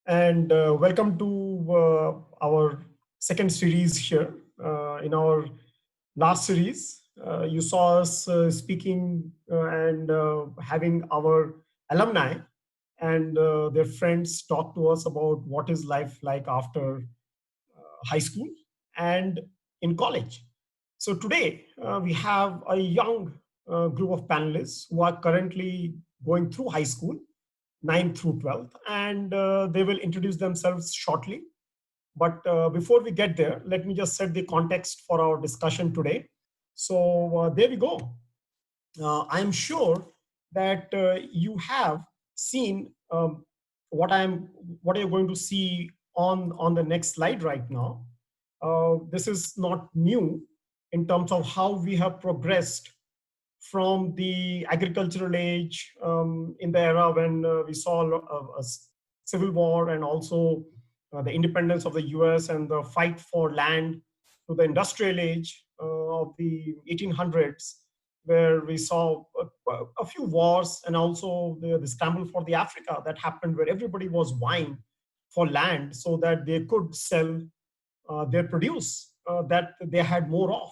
and welcome to our second series here. In our last series, you saw us speaking and having our alumni and their friends talk to us about what is life like after high school and in college. So today we have a young group of panelists who are currently going through high school 9th through 12th, and they will introduce themselves shortly. But before we get there, let me just set the context for our discussion today. So there we go. I'm sure that you have seen what you're going to see on the next slide right now. This is not new in terms of how we have progressed from the agricultural age in the era when we saw a civil war and also the independence of the US and the fight for land, to the industrial age of the 1800s, where we saw a few wars and also the scramble for the Africa that happened, where everybody was vying for land so that they could sell their produce that they had more of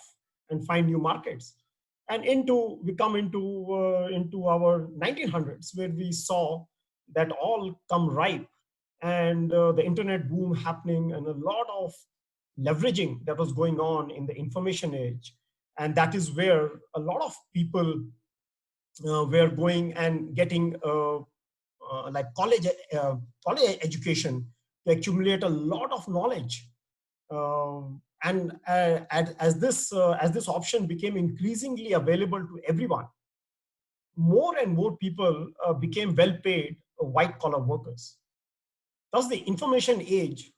and find new markets. And we come into our 1900s, where we saw that all come ripe, and the internet boom happening, and a lot of leveraging that was going on in the information age. And that is where a lot of people were going and getting like college education to accumulate a lot of knowledge. As this option became increasingly available to everyone, more and more people became well-paid white-collar workers. Thus, the information age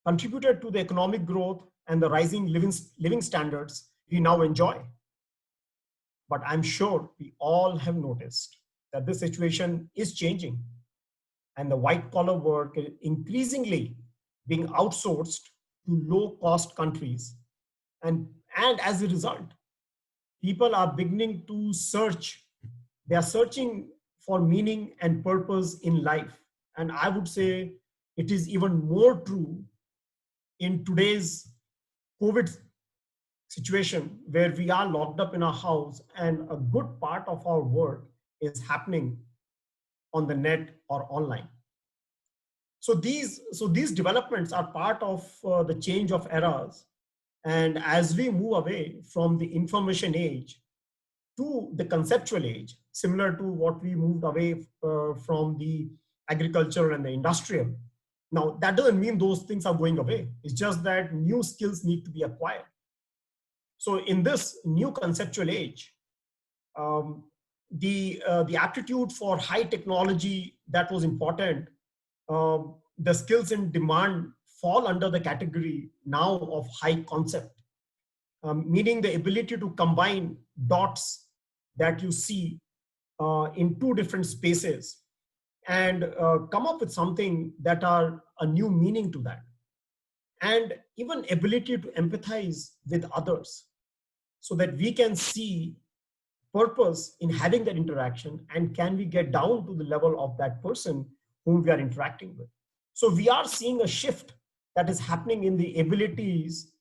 contributed to the economic growth and the rising living standards we now enjoy. But I'm sure we all have noticed that this situation is changing, and the white-collar work is increasingly being outsourced to low-cost countries. And as a result, people are beginning to search. They are searching for meaning and purpose in life. And I would say it is even more true in today's COVID situation, where we are locked up in our house and a good part of our work is happening on the net or online. So these developments are part of the change of eras. And as we move away from the information age to the conceptual age, similar to what we moved away from the agricultural and the industrial. Now, that doesn't mean those things are going away. It's just that new skills need to be acquired. So in this new conceptual age, the aptitude for high technology that was important, the skills in demand fall under the category now of high concept, meaning the ability to combine dots that you see in two different spaces and come up with something that are a new meaning to that. And even ability to empathize with others so that we can see purpose in having that interaction, and can we get down to the level of that person whom we are interacting with. So we are seeing a shift that is happening in the abilities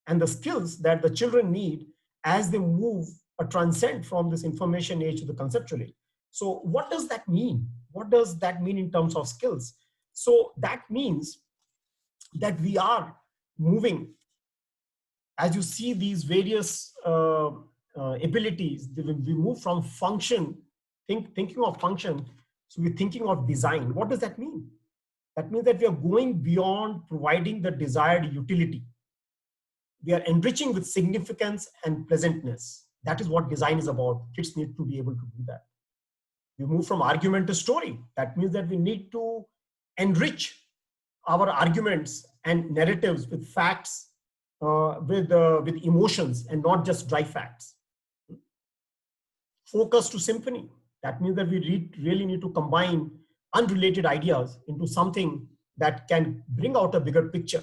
and the skills that the children need as they move or transcend from this information age to the conceptual age. So what does that mean? What does that mean in terms of skills? So that means that we are moving, as you see these various abilities, we move from function, thinking of function, so we're thinking of design. What does that mean? That means that we are going beyond providing the desired utility. We are enriching with significance and pleasantness. That is what design is about. Kids need to be able to do that. We move from argument to story. That means that we need to enrich our arguments and narratives with facts, with emotions, and not just dry facts. Focus to symphony. That means that we really need to combine unrelated ideas into something that can bring out a bigger picture.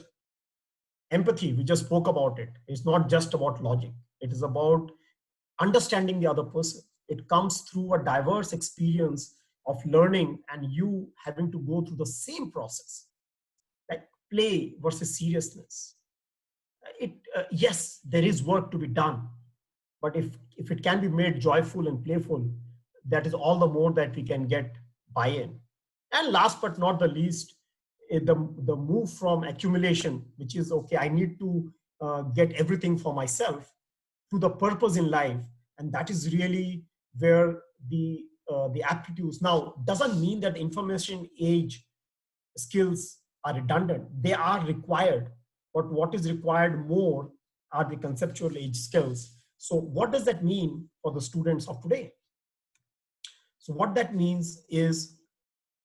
Empathy, we just spoke about it. It's not just about logic. It is about understanding the other person. It comes through a diverse experience of learning and you having to go through the same process, like play versus seriousness. Yes, there is work to be done, but if it can be made joyful and playful, that is all the more that we can get buy-in. And last but not the least, the move from accumulation, which is okay, I need to get everything for myself, to the purpose in life. And that is really where the aptitudes now doesn't mean that information age skills are redundant. They are required, but what is required more are the conceptual age skills. So what does that mean for the students of today? So what that means is,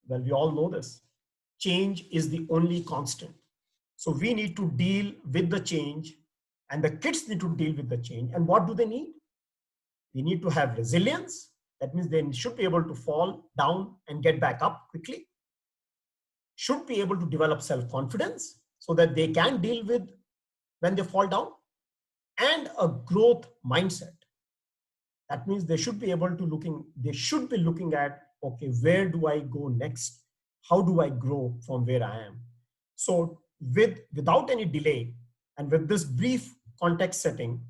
well, we all know this. Change is the only constant. So we need to deal with the change, and the kids need to deal with the change. And what do they need? They need to have resilience. That means they should be able to fall down and get back up quickly. Should be able to develop self-confidence so that they can deal with when they fall down, and a growth mindset. That means they should be able to they should be looking at, okay, where do I go next? How do I grow from where I am? So without any delay, and with this brief context setting,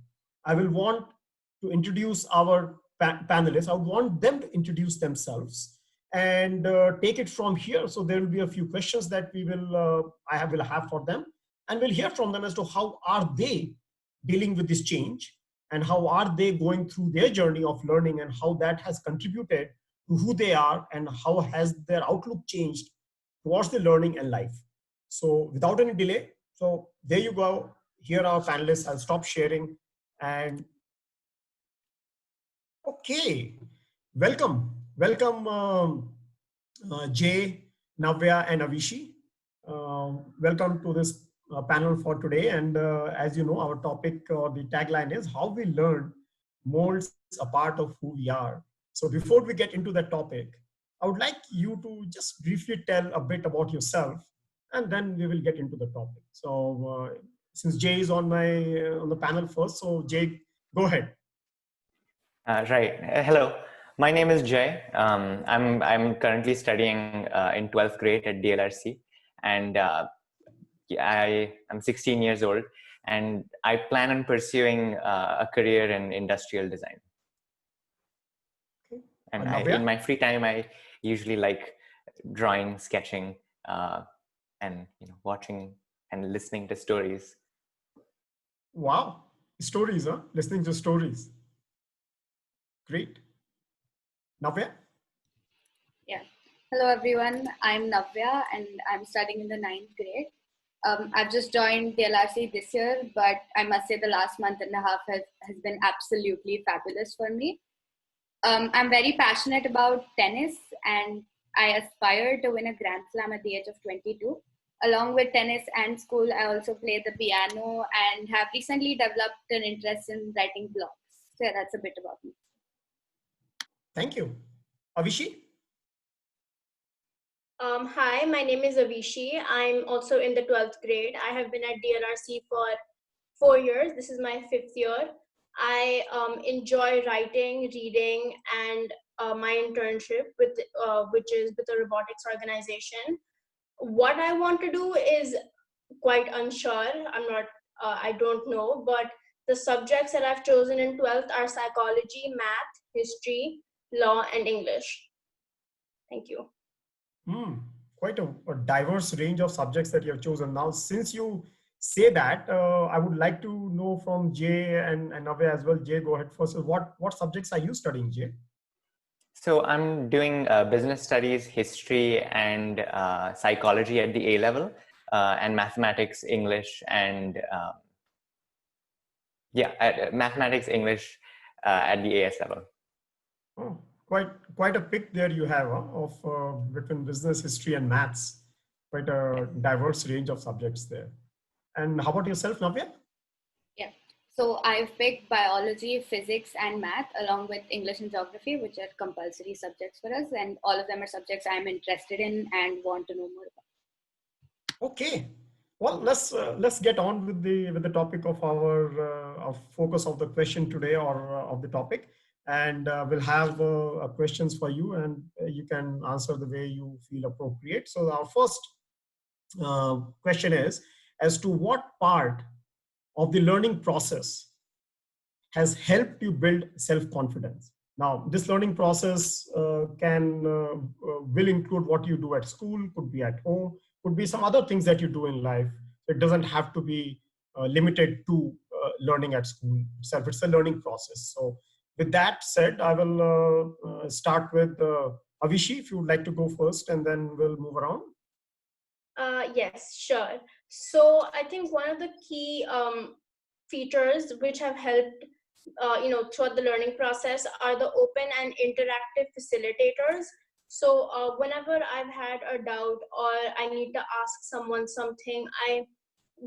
I will want to introduce our panelists. I would want them to introduce themselves and take it from here. So there will be a few questions that I will have for them, and we'll hear from them as to how are they dealing with this change, and how are they going through their journey of learning, and how that has contributed to who they are, and how has their outlook changed towards the learning and life. So without any delay, so there you go. Here are our panelists. I'll stop sharing. And okay, welcome. Welcome, Jay, Navya, and Avishi. Welcome to this panel for today. And as you know, our topic or the tagline is how we learn molds a part of who we are. So before we get into that topic, I would like you to just briefly tell a bit about yourself, and then we will get into the topic. So since Jay is on the panel first, so Jay, go ahead. Right. Hello. My name is Jay. I'm currently studying in 12th grade at DLRC, and I am 16 years old, and I plan on pursuing a career in industrial design. Okay. And in my free time, I usually like drawing, sketching, and watching and listening to stories. Wow, stories, huh? Listening to stories. Great. Navya? Yeah. Hello, everyone. I'm Navya, and I'm studying in the 9th grade. I've just joined DLRC this year, but I must say the last month and a half has been absolutely fabulous for me. I'm very passionate about tennis, and I aspire to win a Grand Slam at the age of 22. Along with tennis and school, I also play the piano and have recently developed an interest in writing blogs. So yeah, that's a bit about me. Thank you. Avishi? Hi, my name is Avishi. I'm also in the 12th grade. I have been at DLRC for 4 years. This is my 5th year. I enjoy writing, reading, and my internship which is with a robotics organization. What I want to do is quite unsure. I don't know, but the subjects that I've chosen in 12th are psychology, math, history, law, and English. Thank you. Quite a diverse range of subjects that you have chosen. Now, since you say that, I would like to know from Jay and Navya as well. Jay, go ahead first. So what subjects are you studying, Jay? So I'm doing business studies, history, and psychology at the A level, and mathematics, English, and mathematics, English at the AS level. Oh, quite a pick there you have of between business, history, and maths. Quite a diverse range of subjects there. And how about yourself, Navya? Yeah. So I've picked biology, physics, and math, along with English and geography, which are compulsory subjects for us. And all of them are subjects I'm interested in and want to know more about. Okay. Well, let's get on with the topic of our of focus of the question today, or of the topic. and we'll have questions for you, and you can answer the way you feel appropriate. So our first question is, as to what part of the learning process has helped you build self-confidence? Now, this learning process will include what you do at school, could be at home, could be some other things that you do in life. It doesn't have to be limited to learning at school itself. It's a learning process. So with that said, I will start with Avishi, if you would like to go first, and then we'll move around. Yes, sure. So I think one of the key features which have helped throughout the learning process are the open and interactive facilitators. So whenever I've had a doubt or I need to ask someone something,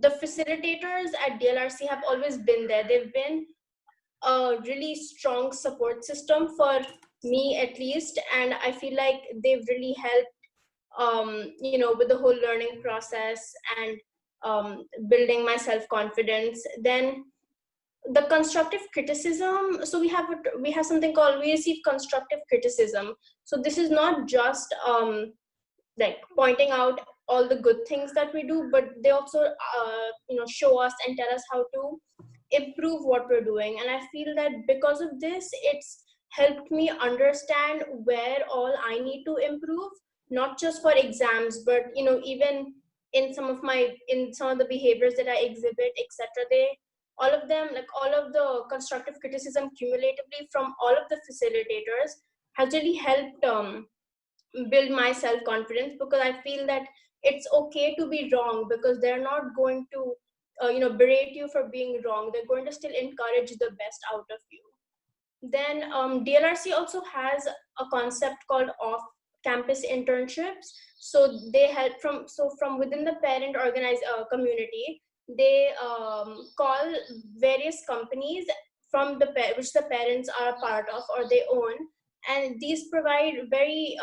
the facilitators at DLRC have always been there. They've been a really strong support system for me, at least, and I feel like they've really helped with the whole learning process and building my self-confidence. Then the constructive criticism, so we have something called, we receive constructive criticism. So this is not just like pointing out all the good things that we do, but they also show us and tell us how to improve what we're doing. And I feel that because of this, it's helped me understand where all I need to improve, not just for exams, but even in some of the behaviors that I exhibit, etc. All of them, like all of the constructive criticism cumulatively from all of the facilitators, has really helped build my self-confidence, because I feel that it's okay to be wrong, because they're not going to berate you for being wrong. They're going to still encourage the best out of you. Then DLRC also has a concept called off-campus internships. So they help from within the parent organized community. They call various companies from which the parents are part of or they own, and these provide very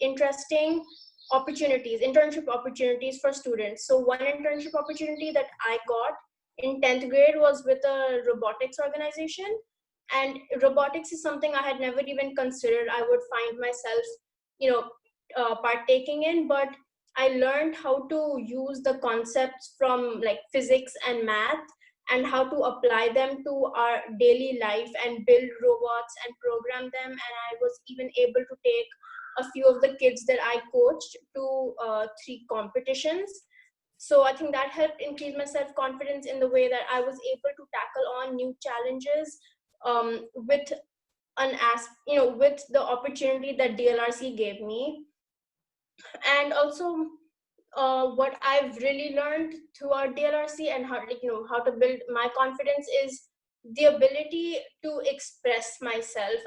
interesting internship opportunities for students. So one internship opportunity that I got in 10th grade was with a robotics organization, and robotics is something I had never even considered I would find myself partaking in, but I learned how to use the concepts from like physics and math and how to apply them to our daily life and build robots and program them. And I was even able to take a few of the kids that I coached to 3 competitions. So I think that helped increase my self-confidence in the way that I was able to tackle on new challenges with with the opportunity that DLRC gave me. And also what I've really learned throughout DLRC and how to build my confidence is the ability to express myself.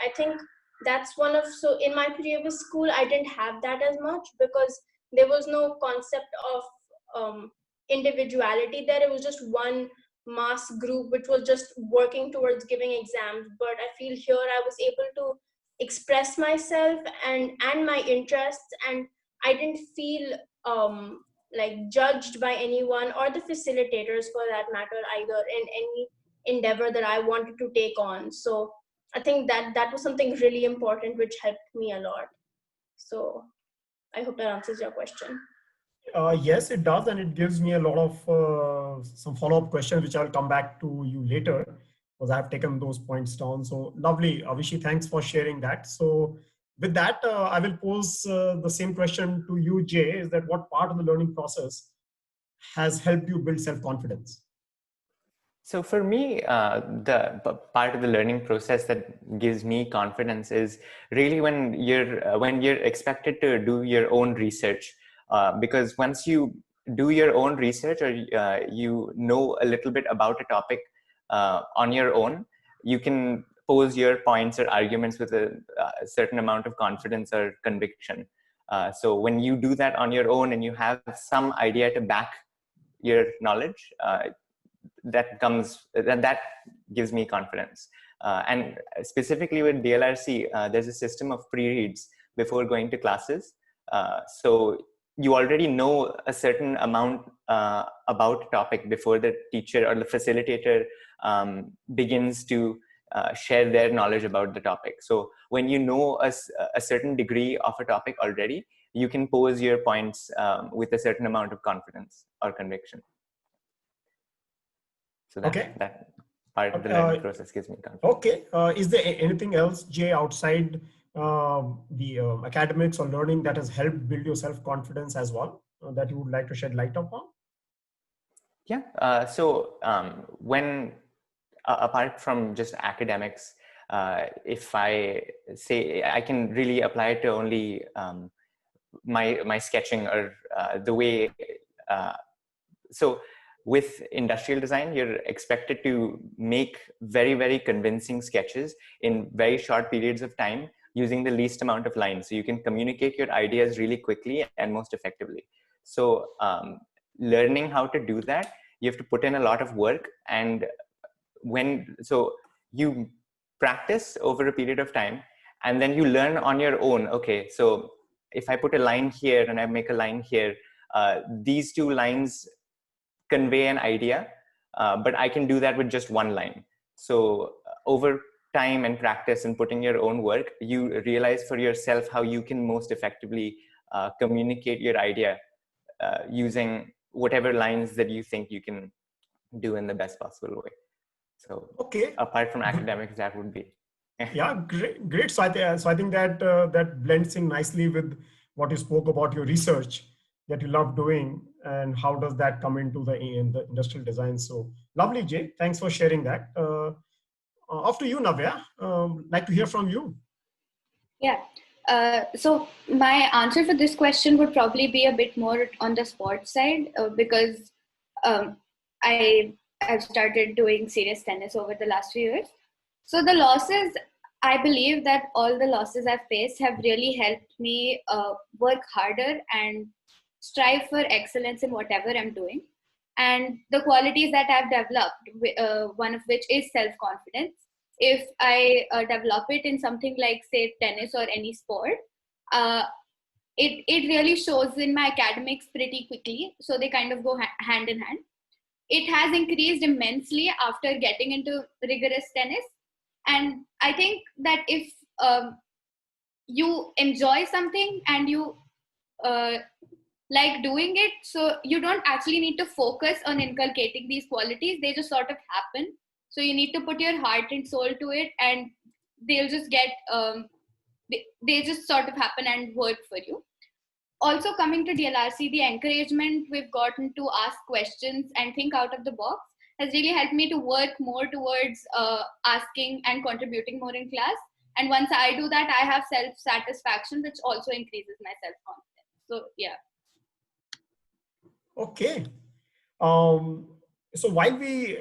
I think that's so in my previous school, I didn't have that as much because there was no concept of individuality there. It was just one mass group which was just working towards giving exams. But I feel here I was able to express myself and my interests, and I didn't feel like judged by anyone or the facilitators for that matter either in any endeavor that I wanted to take on. So I think that was something really important which helped me a lot. So I hope that answers your question. Yes, it does, and it gives me a lot of some follow-up questions which I'll come back to you later, because I have taken those points down. So lovely, Avishi, thanks for sharing that. So with that, I will pose the same question to you, Jay, is that what part of the learning process has helped you build self-confidence? So for me, the part of the learning process that gives me confidence is really when you're expected to do your own research, because once you do your own research or you know a little bit about a topic on your own, you can pose your points or arguments with a certain amount of confidence or conviction. So when you do that on your own and you have some idea to back your knowledge, that gives me confidence. And specifically with DLRC, there's a system of pre-reads before going to classes. So you already know a certain amount about a topic before the teacher or the facilitator begins to share their knowledge about the topic. So when you know a certain degree of a topic already, you can pose your points with a certain amount of confidence or conviction. So that part of the learning process gives me confidence. Okay. Is there anything else, Jay, outside the academics or learning that has helped build your self-confidence as well, that you would like to shed light upon? Yeah. So when apart from just academics, if I say I can really apply it to only my sketching or the way. So with industrial design, you're expected to make very, very convincing sketches in very short periods of time using the least amount of lines. So you can communicate your ideas really quickly and most effectively. So learning how to do that, you have to put in a lot of work. And so you practice over a period of time, and then you learn on your own. Okay, so if I put a line here and I make a line here, these two lines convey an idea, but I can do that with just one line. So over time and practice and putting your own work, you realize for yourself how you can most effectively communicate your idea using whatever lines that you think you can do in the best possible way. So apart from academics, that would be. Yeah, great. So I think that that blends in nicely with what you spoke about your research that you love doing, and how does that come into the industrial design. So lovely, Jay. Thanks for sharing that. Off to you, Navya. Like to hear from you. Yeah. So my answer for this question would probably be a bit more on the sports side, because I've started doing serious tennis over the last few years. So the losses, I believe that all the losses I've faced have really helped me work harder and strive for excellence in whatever I'm doing. And the qualities that I've developed, one of which is self-confidence. If I develop it in something like, say, tennis or any sport, it really shows in my academics pretty quickly. So they kind of go hand in hand. It has increased immensely after getting into rigorous tennis. And I think that if you enjoy something and you like doing it, so you don't actually need to focus on inculcating these qualities. They just sort of happen. So you need to put your heart and soul to it, and they'll just get, they just sort of happen and work for you. Also, coming to DLRC, the encouragement we've gotten to ask questions and think out of the box has really helped me to work more towards asking and contributing more in class. And once I do that, I have self-satisfaction, which also increases my self-confidence. So yeah. Okay. So while we,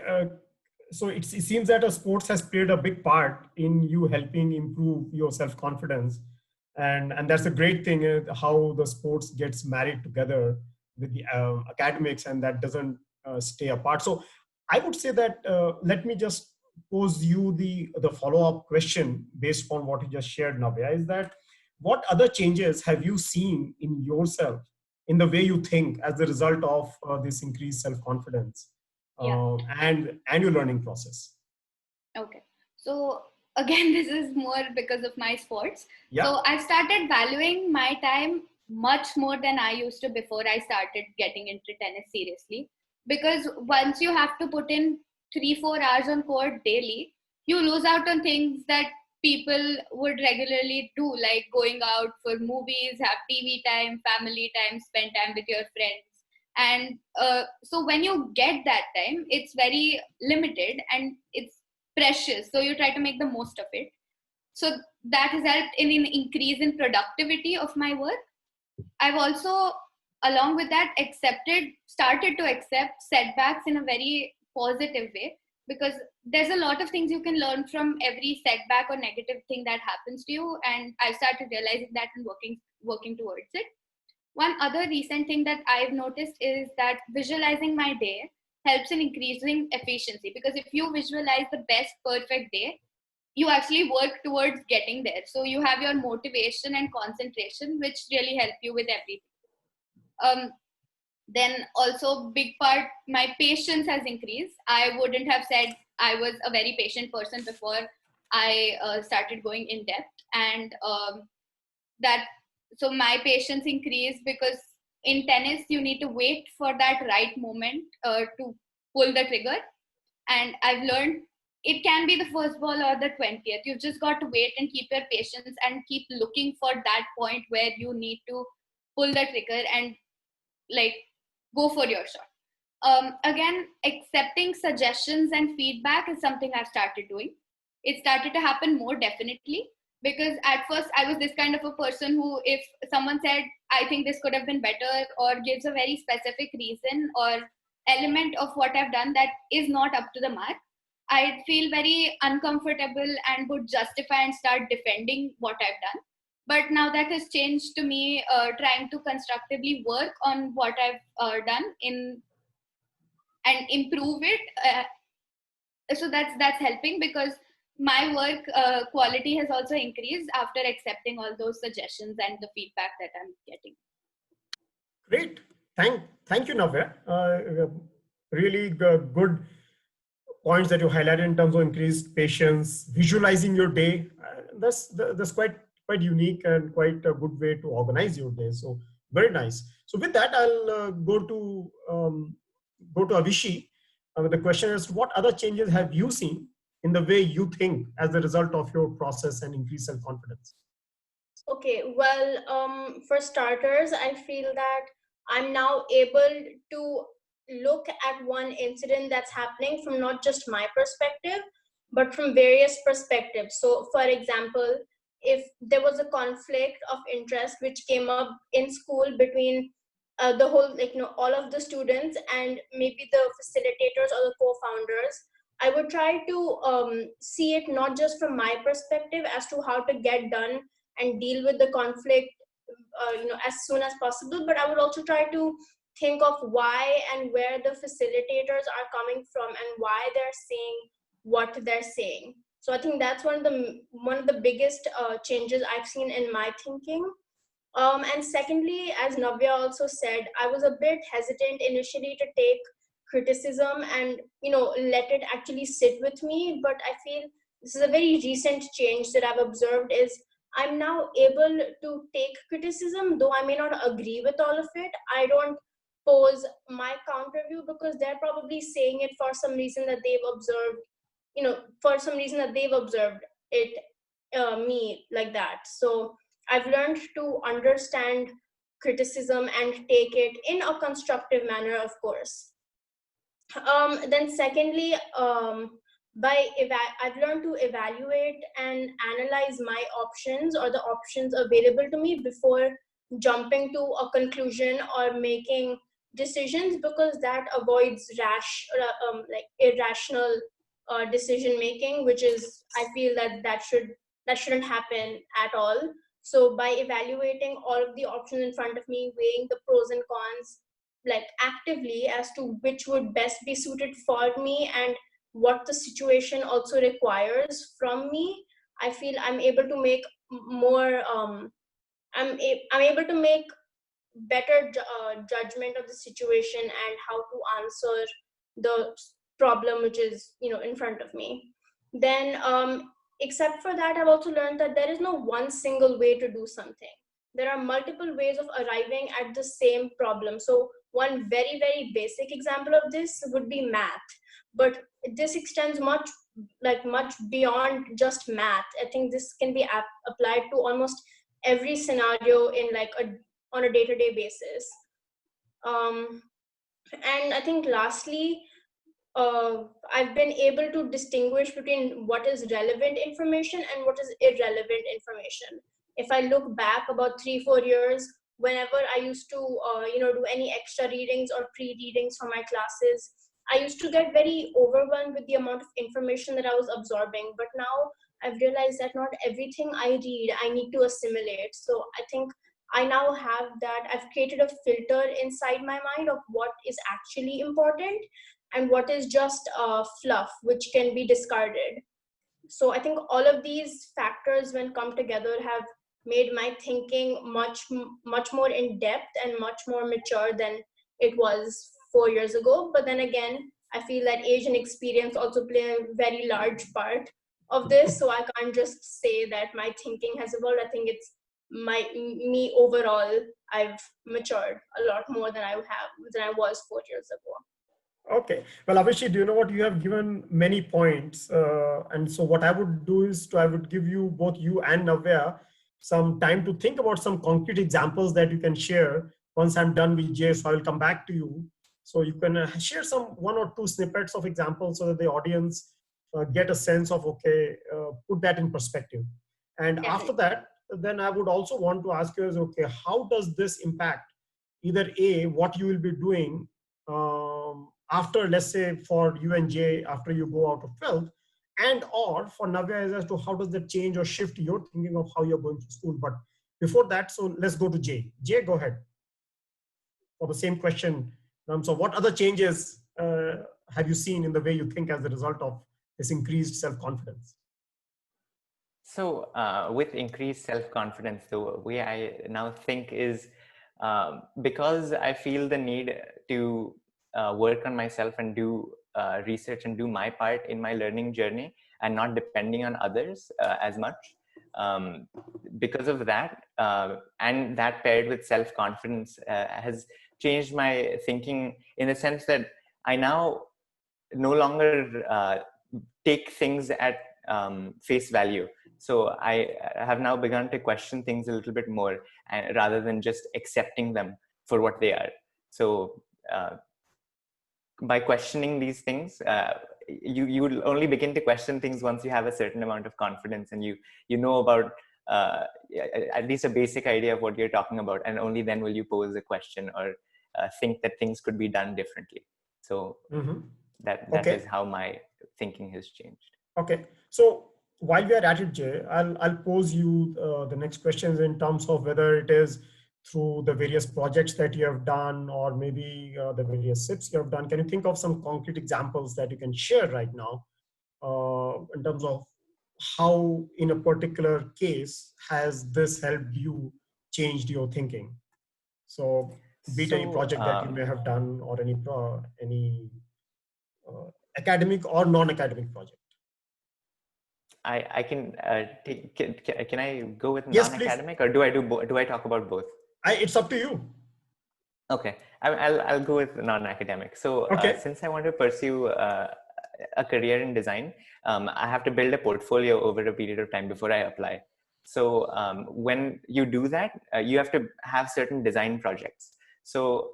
so it seems that sports has played a big part in you helping improve your self-confidence. And that's a great thing, how the sports gets married together with the academics, and that doesn't stay apart. So I would say that, let me just pose you the follow-up question based on what you just shared, Navya, is that what other changes have you seen in yourself, in the way you think, as a result of this increased self-confidence and your learning process? Okay. So again, this is more because of my sports. Yeah. So I've started valuing my time much more than I used to before I started getting into tennis seriously. Because once you have to put in 3-4 hours on court daily, you lose out on things that people would regularly do, like going out for movies, have TV time, family time, spend time with your friends. And so when you get that time, it's very limited and it's precious. So you try to make the most of it. So that has helped in an increase in productivity of my work. I've also, along with that, started to accept setbacks in a very positive way, because there's a lot of things you can learn from every setback or negative thing that happens to you. And I've started realizing that and working towards it. One other recent thing that I've noticed is that visualizing my day helps in increasing efficiency, because if you visualize the best perfect day, you actually work towards getting there. So you have your motivation and concentration, which really help you with everything. Then also big part, my patience has increased. I wouldn't have said I was a very patient person before, I started going in depth, and so my patience increased, because in tennis you need to wait for that right moment to pull the trigger. And I've learned it can be the first ball or the 20th. You've just got to wait and keep your patience and keep looking for that point where you need to pull the trigger and like go for your shot. Again, accepting suggestions and feedback is something I've started doing. It started to happen more, definitely, because at first I was this kind of a person who, if someone said, I think this could have been better, or gives a very specific reason or element of what I've done that is not up to the mark, I'd feel very uncomfortable and would justify and start defending what I've done. But now that has changed to me trying to constructively work on what I've done and improve it. So that's helping, because my work quality has also increased after accepting all those suggestions and the feedback that I'm getting. Great. Thank you, Navya. Really good points that you highlighted in terms of increased patience, visualizing your day. That's quite unique and quite a good way to organize your day. So very nice. So with that, I'll go to Avishi. The question is, what other changes have you seen in the way you think as a result of your process and increased self-confidence? Okay, well, for starters, I feel that I'm now able to look at one incident that's happening from not just my perspective, but from various perspectives. So, for example, if there was a conflict of interest which came up in school between the whole, all of the students and maybe the facilitators or the co-founders, I would try to see it not just from my perspective as to how to get done and deal with the conflict as soon as possible, but I would also try to think of why and where the facilitators are coming from and why they're saying what they're saying. So I think that's one of the biggest changes I've seen in my thinking. And secondly, as Navya also said, I was a bit hesitant initially to take criticism and let it actually sit with me, but I feel this is a very recent change that I've observed. Is I'm now able to take criticism, though I may not agree with all of it. I don't pose my counter view, because they're probably saying it for some reason that they've observed, it me like that. So I've learned to understand criticism and take it in a constructive manner, of course. Then secondly, I've learned to evaluate and analyze my options or the options available to me before jumping to a conclusion or making decisions, because that avoids irrational decision making, which is, I feel that shouldn't happen at all. So by evaluating all of the options in front of me, weighing the pros and cons actively as to which would best be suited for me and what the situation also requires from me, I feel I'm able to make more I'm able to make better judgment of the situation and how to answer the problem which is in front of me. Then except for that, I've also learned that there is no one single way to do something. There are multiple ways of arriving at the same problem. So one very, very basic example of this would be math, but this extends much beyond just math. I think this can be applied to almost every scenario in on a day-to-day basis. And I think lastly, I've been able to distinguish between what is relevant information and what is irrelevant information. If I look back about 3-4 years, whenever I used to do any extra readings or pre-readings for my classes, I used to get very overwhelmed with the amount of information that I was absorbing. But now I've realized that not everything I read I need to assimilate. So I think I now have that. I've created a filter inside my mind of what is actually important and what is just fluff, which can be discarded. So I think all of these factors, when come together, have made my thinking much more in depth and much more mature than it was 4 years ago. But then again, I feel that age and experience also play a very large part. of this, so I can't just say that my thinking has evolved. I think it's me overall. I've matured a lot more than I was 4 years ago. Okay. Well, Avishi, do you know what? You have given many points. And so what I would do is I would give you, both you and Navya, some time to think about some concrete examples that you can share. Once I'm done with Jay, so I will come back to you. So you can share some 1 or 2 snippets of examples so that the audience get a sense of, okay, put that in perspective. And after that, then I would also want to ask you is, okay, how does this impact either A, what you will be doing after, let's say for you and Jay, after you go out of 12th, and or for Navya as to how does that change or shift your thinking of how you're going to school. But before that, so let's go to Jay. Jay, go ahead for the same question. So what other changes have you seen in the way you think as a result of this increased self-confidence? So with increased self-confidence, the way I now think is because I feel the need to work on myself and do research and do my part in my learning journey and not depending on others as much. Because of that, and that paired with self-confidence has changed my thinking in the sense that I now no longer take things at face value. So I have now begun to question things a little bit more rather than just accepting them for what they are. So by questioning these things, you will only begin to question things once you have a certain amount of confidence and you know about at least a basic idea of what you're talking about, and only then will you pose a question or think that things could be done differently. So that is how my thinking has changed. Okay, so while we are at it, Jay, I'll pose you the next questions in terms of whether it is through the various projects that you have done or maybe the various SIPs you have done. Can you think of some concrete examples that you can share right now in terms of how in a particular case has this helped you changed your thinking? So be it any project that you may have done or any academic or non-academic project. I can can I go with yes, non-academic, please. or do I talk about both? It's up to you. Okay, I'll go with non-academic. So since I want to pursue a career in design, I have to build a portfolio over a period of time before I apply. So when you do that, you have to have certain design projects. So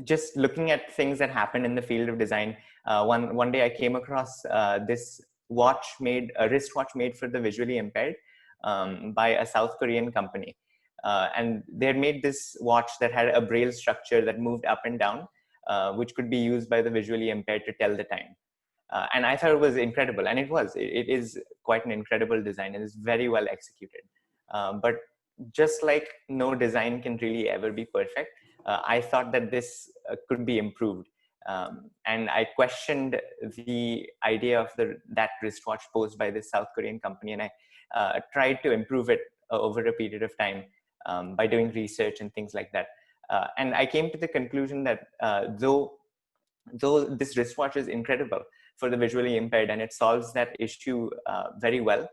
just looking at things that happen in the field of design, one day I came across this wristwatch made for the visually impaired by a South Korean company. And they had made this watch that had a braille structure that moved up and down, which could be used by the visually impaired to tell the time. And I thought it was incredible, and it is quite an incredible design. It is very well executed. But just like no design can really ever be perfect, I thought that this could be improved. And I questioned the idea of that wristwatch posed by this South Korean company, and I tried to improve it over a period of time by doing research and things like that. And I came to the conclusion that though this wristwatch is incredible for the visually impaired and it solves that issue very well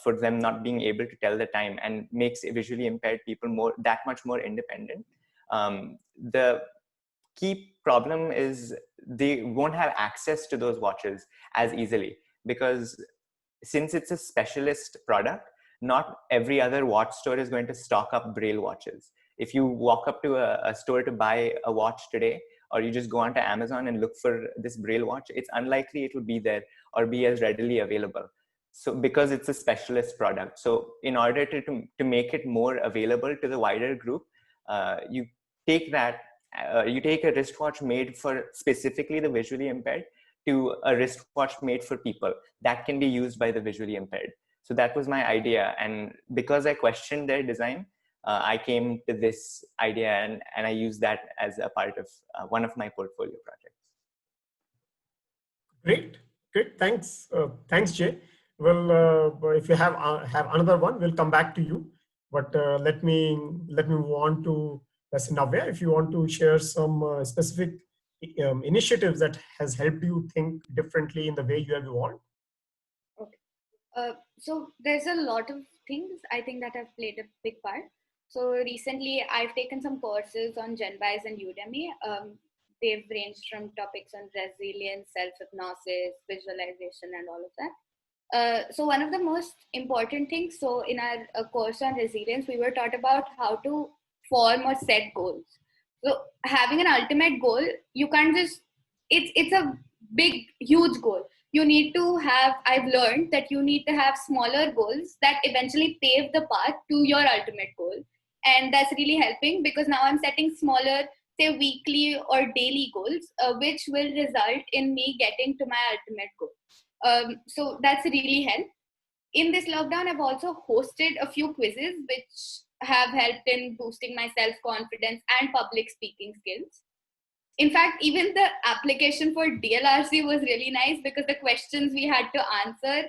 for them not being able to tell the time and makes visually impaired people that much more independent, the key problem is they won't have access to those watches as easily, because since it's a specialist product, not every other watch store is going to stock up braille watches. If you walk up to a store to buy a watch today, or you just go onto Amazon and look for this braille watch, it's unlikely it will be there or be as readily available. So because it's a specialist product. So in order to make it more available to the wider group, you take a wristwatch made for specifically the visually impaired to a wristwatch made for people that can be used by the visually impaired. So that was my idea. And because I questioned their design, I came to this idea and I used that as a part of one of my portfolio projects. Great. Thanks, Jay. Well, if you have another one, we'll come back to you. But let me move on to Navya. If you want to share some specific initiatives that has helped you think differently in the way you have evolved. So there's a lot of things I think that have played a big part. So recently I've taken some courses on GenBias and Udemy. They've ranged from topics on resilience, self-hypnosis, visualization, and all of that. So one of the most important things, so in our course on resilience, we were taught about how to form or set goals. So having an ultimate goal, you can't just, it's a big, huge goal. You need to have, I've learned that you need to have smaller goals that eventually pave the path to your ultimate goal. And that's really helping because now I'm setting smaller, say weekly or daily goals, which will result in me getting to my ultimate goal. So that's really helped. In this lockdown, I've also hosted a few quizzes which have helped in boosting my self-confidence and public speaking skills. In fact, even the application for DLRC was really nice because the questions we had to answer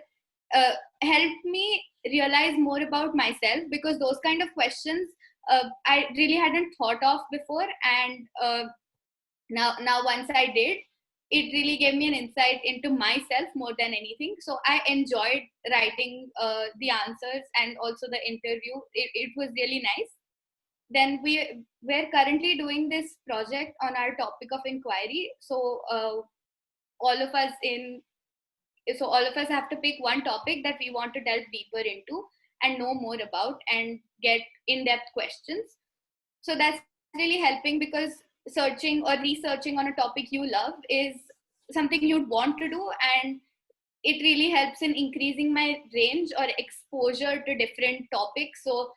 helped me realize more about myself, because those kind of questions I really hadn't thought of before. And now once I did, it really gave me an insight into myself more than anything. So I enjoyed writing the answers and also the interview. It was really nice. Then we're currently doing this project on our topic of inquiry. So all of us have to pick one topic that we want to delve deeper into and know more about and get in-depth questions. So that's really helping, because searching or researching on a topic you love is something you'd want to do, and it really helps in increasing my range or exposure to different topics. So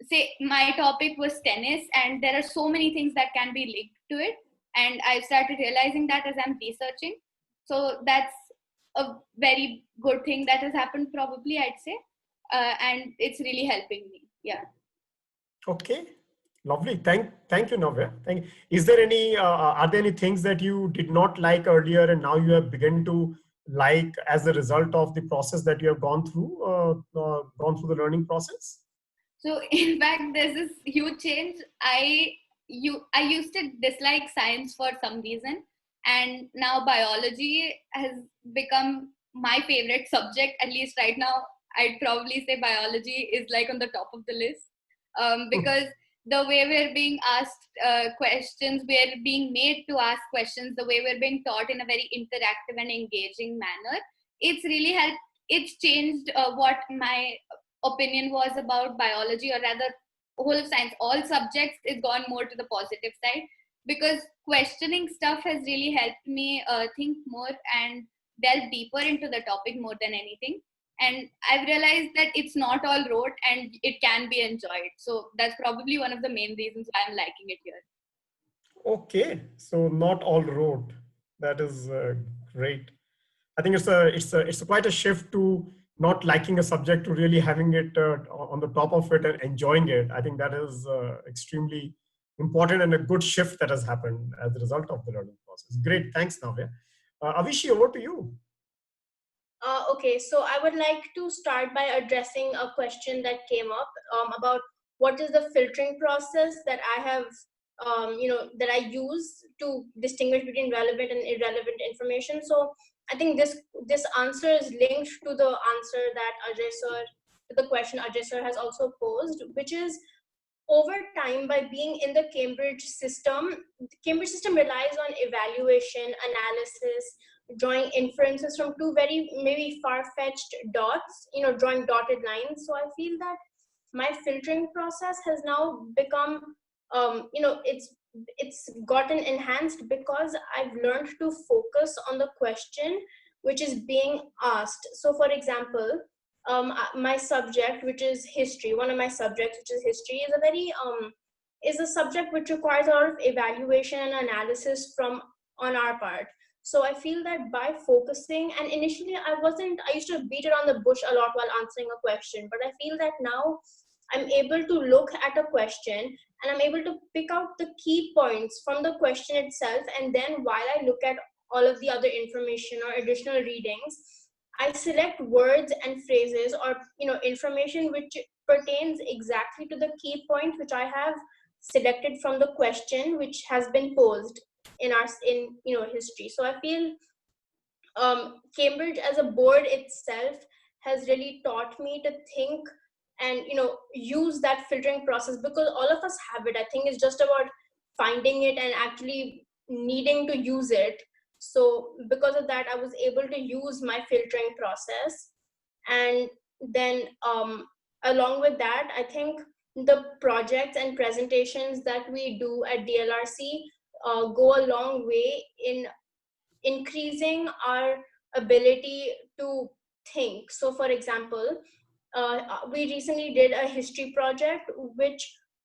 say my topic was tennis, and there are so many things that can be linked to it, and I've started realizing that as I'm researching. So that's a very good thing that has happened, probably, I'd say, and it's really helping me. Yeah. Okay. Lovely. Thank you, Navya. Is there any, are there any things that you did not like earlier and now you have begun to like as a result of the process that you have gone through the learning process? So in fact, there's this huge change. I used to dislike science for some reason, and now biology has become my favorite subject. At least right now, I'd probably say biology is like on the top of the list, because the way we're being asked questions, we're being made to ask questions, the way we're being taught in a very interactive and engaging manner, it's really helped. It's changed what my opinion was about biology, or rather whole of science, all subjects, is gone more to the positive side, because questioning stuff has really helped me think more and delve deeper into the topic more than anything. And I've realized that it's not all rote and it can be enjoyed. So that's probably one of the main reasons why I'm liking it here. Okay, so not all rote. That is great. I think it's quite a shift to not liking a subject to really having it on the top of it and enjoying it. I think that is extremely important and a good shift that has happened as a result of the learning process. Great, thanks, Navya. Avishi, over to you. Okay, so I would like to start by addressing a question that came up about what is the filtering process that I have, that I use to distinguish between relevant and irrelevant information. So I think this answer is linked to the answer that the question Ajay sir has also posed, which is, over time, by being in the Cambridge system relies on evaluation, analysis, drawing inferences from two very maybe far-fetched dots, drawing dotted lines. So I feel that my filtering process has now become, it's gotten enhanced because I've learned to focus on the question which is being asked. So for example, my subject, which is history, one of my subjects, which is history, is a subject which requires a lot of evaluation and analysis on our part. So I feel that by focusing, and initially I used to beat it on the bush a lot while answering a question, but I feel that now I'm able to look at a question and I'm able to pick out the key points from the question itself. And then while I look at all of the other information or additional readings, I select words and phrases or information which pertains exactly to the key point which I have selected from the question which has been posed in history. So I feel Cambridge as a board itself has really taught me to think and use that filtering process, because all of us have it. I think it's just about finding it and actually needing to use it. So because of that, I was able to use my filtering process. And then along with that, I think the projects and presentations that we do at DLRC go a long way in increasing our ability to think. So for example, we recently did a history project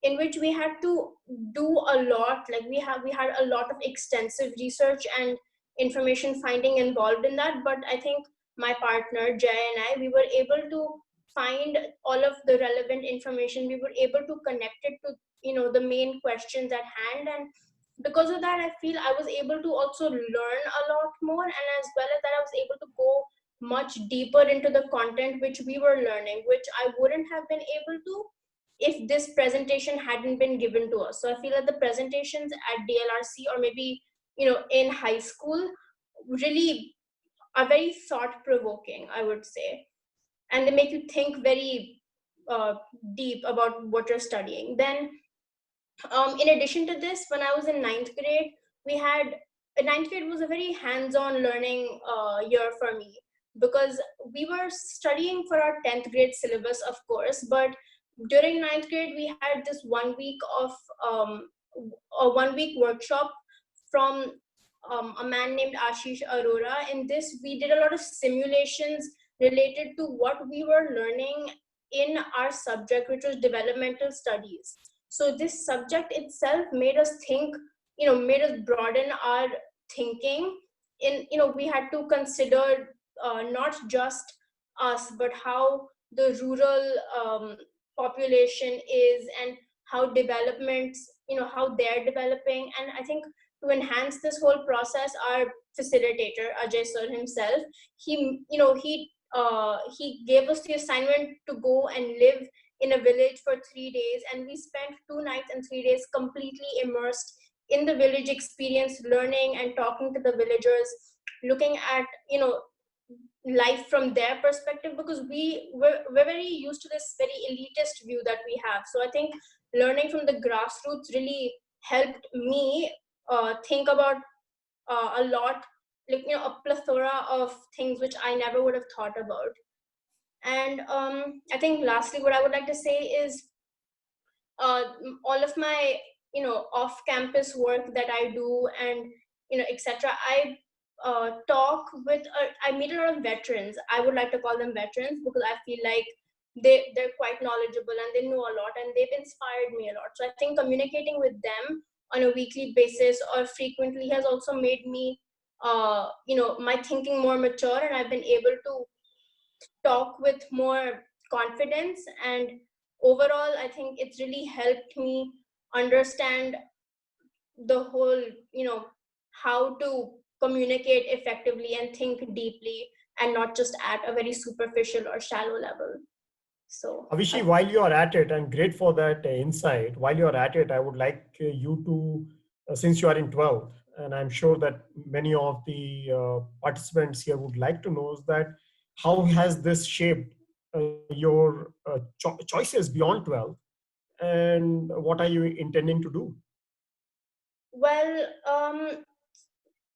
in which we had to do a lot, like we had a lot of extensive research and information finding involved in that. But I think my partner Jay and I, we were able to find all of the relevant information. We were able to connect it to the main questions at hand, and because of that, I feel I was able to also learn a lot more, and as well as that, I was able to go much deeper into the content which we were learning, which I wouldn't have been able to if this presentation hadn't been given to us. So I feel that the presentations at DLRC, or maybe in high school, really are very thought provoking, I would say, and they make you think very deep about what you're studying. Then in addition to this, when I was in ninth grade, we had ninth grade was a very hands-on learning year for me, because we were studying for our 10th grade syllabus, of course, but during ninth grade, we had this 1 week of a 1 week workshop from a man named Ashish Arora. In this, we did a lot of simulations related to what we were learning in our subject, which was developmental studies. So this subject itself made us think, made us broaden our thinking. We had to consider not just us, but how the rural population is, and how developments, how they're developing. And I think to enhance this whole process, our facilitator, Ajay sir himself, he gave us the assignment to go and live in a village for 3 days, and we spent 2 nights and 3 days completely immersed in the village experience, learning and talking to the villagers, looking at life from their perspective, because we're very used to this very elitist view that we have. So I think learning from the grassroots really helped me think about a lot, like a plethora of things which I never would have thought about. And I think lastly, what I would like to say is all of my off-campus work that I do, and etc. I talk with I meet a lot of veterans. I would like to call them veterans, because I feel like they're quite knowledgeable and they know a lot, and they've inspired me a lot. So I think communicating with them on a weekly basis or frequently has also made me my thinking more mature, and I've been able to talk with more confidence. And overall, I think it's really helped me understand the whole, how to communicate effectively and think deeply, and not just at a very superficial or shallow level. So Avishi, while you are at it, and great for that insight, while you are at it, I would like you to, since you are in 12th, and I'm sure that many of the participants here would like to know, is that how has this shaped your choices beyond 12, and what are you intending to do? Well,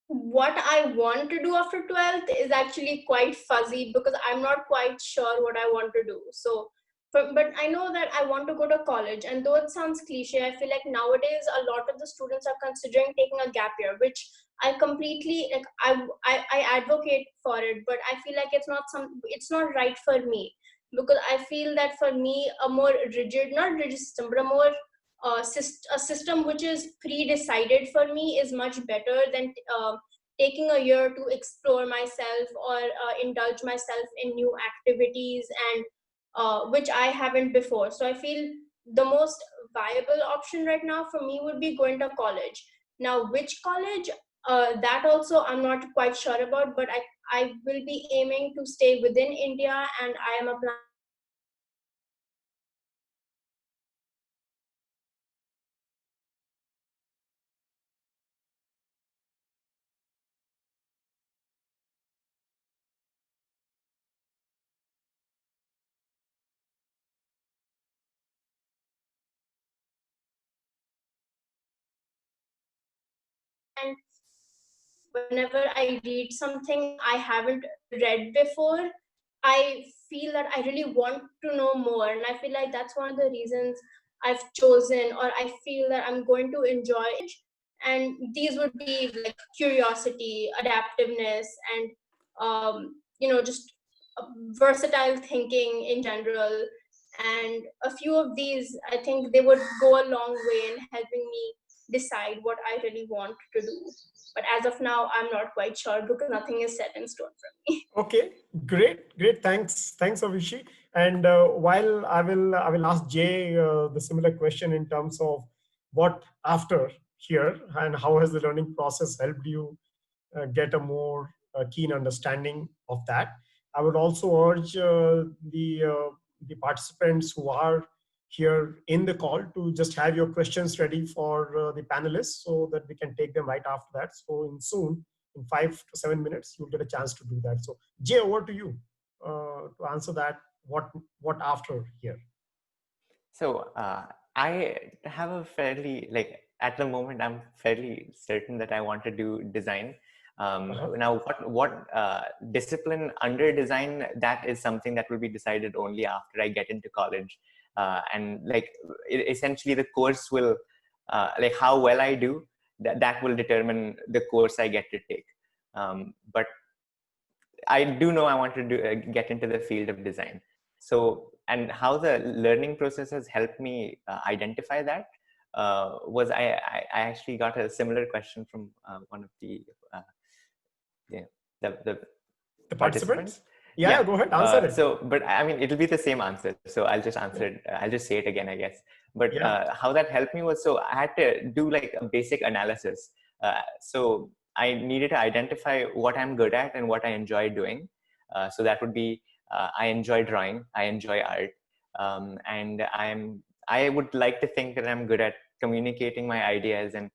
what I want to do after 12th is actually quite fuzzy, because I'm not quite sure what I want to do. So, but I know that I want to go to college, and though it sounds cliche, I feel like nowadays a lot of the students are considering taking a gap year, which I completely like. I advocate for it, but I feel like it's not right for me, because I feel that for me a more rigid, not rigid system, but a more a system which is pre-decided for me is much better than taking a year to explore myself, or indulge myself in new activities, and which I haven't before. So I feel the most viable option right now for me would be going to college. Now, which college? That also I'm not quite sure about, but I will be aiming to stay within India, and I am applying And whenever I read something I haven't read before, I feel that I really want to know more. And I feel like that's one of the reasons I've chosen, or I feel that I'm going to enjoy it. And these would be like curiosity, adaptiveness, and just versatile thinking in general. And a few of these, I think they would go a long way in helping me decide what I really want to do. But as of now, I'm not quite sure because nothing is set in stone for me. Okay, great. Thanks, Avishi. And while I will ask Jay the similar question in terms of what after here and how has the learning process helped you get a more keen understanding of that. I would also urge the participants who are here in the call to just have your questions ready for the panelists so that we can take them right after that. So in 5 to 7 minutes, you'll get a chance to do that. So Jay, over to you to answer that. What after here? So I have a fairly, like, at the moment, I'm fairly certain that I want to do design. Now, what discipline under design, that is something that will be decided only after I get into college. And like, essentially the course will, like how well I do, that will determine the course I get to take. But I do know I want to get into the field of design. So, and how the learning process has helped me identify that was I actually got a similar question from one of the participants. Yeah, go ahead, answer it. So, but I mean, it'll be the same answer. So I'll just answer it. I'll just say it again, I guess. But how that helped me was, so I had to do like a basic analysis. So I needed to identify what I'm good at and what I enjoy doing. So that would be, I enjoy drawing, I enjoy art. And I would like to think that I'm good at communicating my ideas and,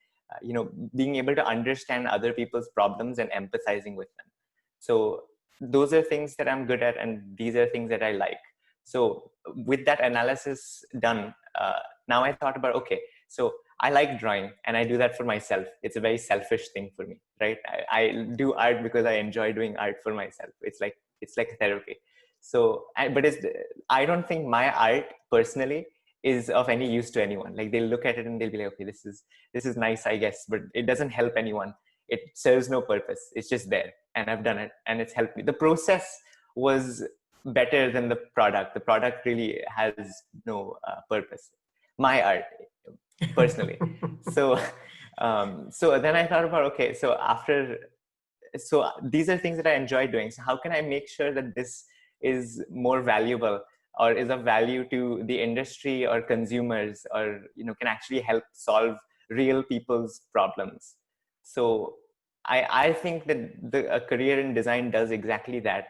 being able to understand other people's problems and empathizing with them. So those are things that I'm good at, and these are things that I like. So with that analysis done, now I thought about, okay, so I like drawing and I do that for myself. It's a very selfish thing for me, right? I do art because I enjoy doing art for myself. It's like therapy. So, but I don't think my art personally is of any use to anyone. Like, they'll look at it and they'll be like, okay, this is nice, I guess, but it doesn't help anyone. It serves no purpose. It's just there, and I've done it, and it's helped me. The process was better than the product. The product really has no purpose. My art, personally. So then I thought about, okay, so these are things that I enjoy doing. So how can I make sure that this is more valuable, or is of value to the industry or consumers, or can actually help solve real people's problems? So I think that a career in design does exactly that.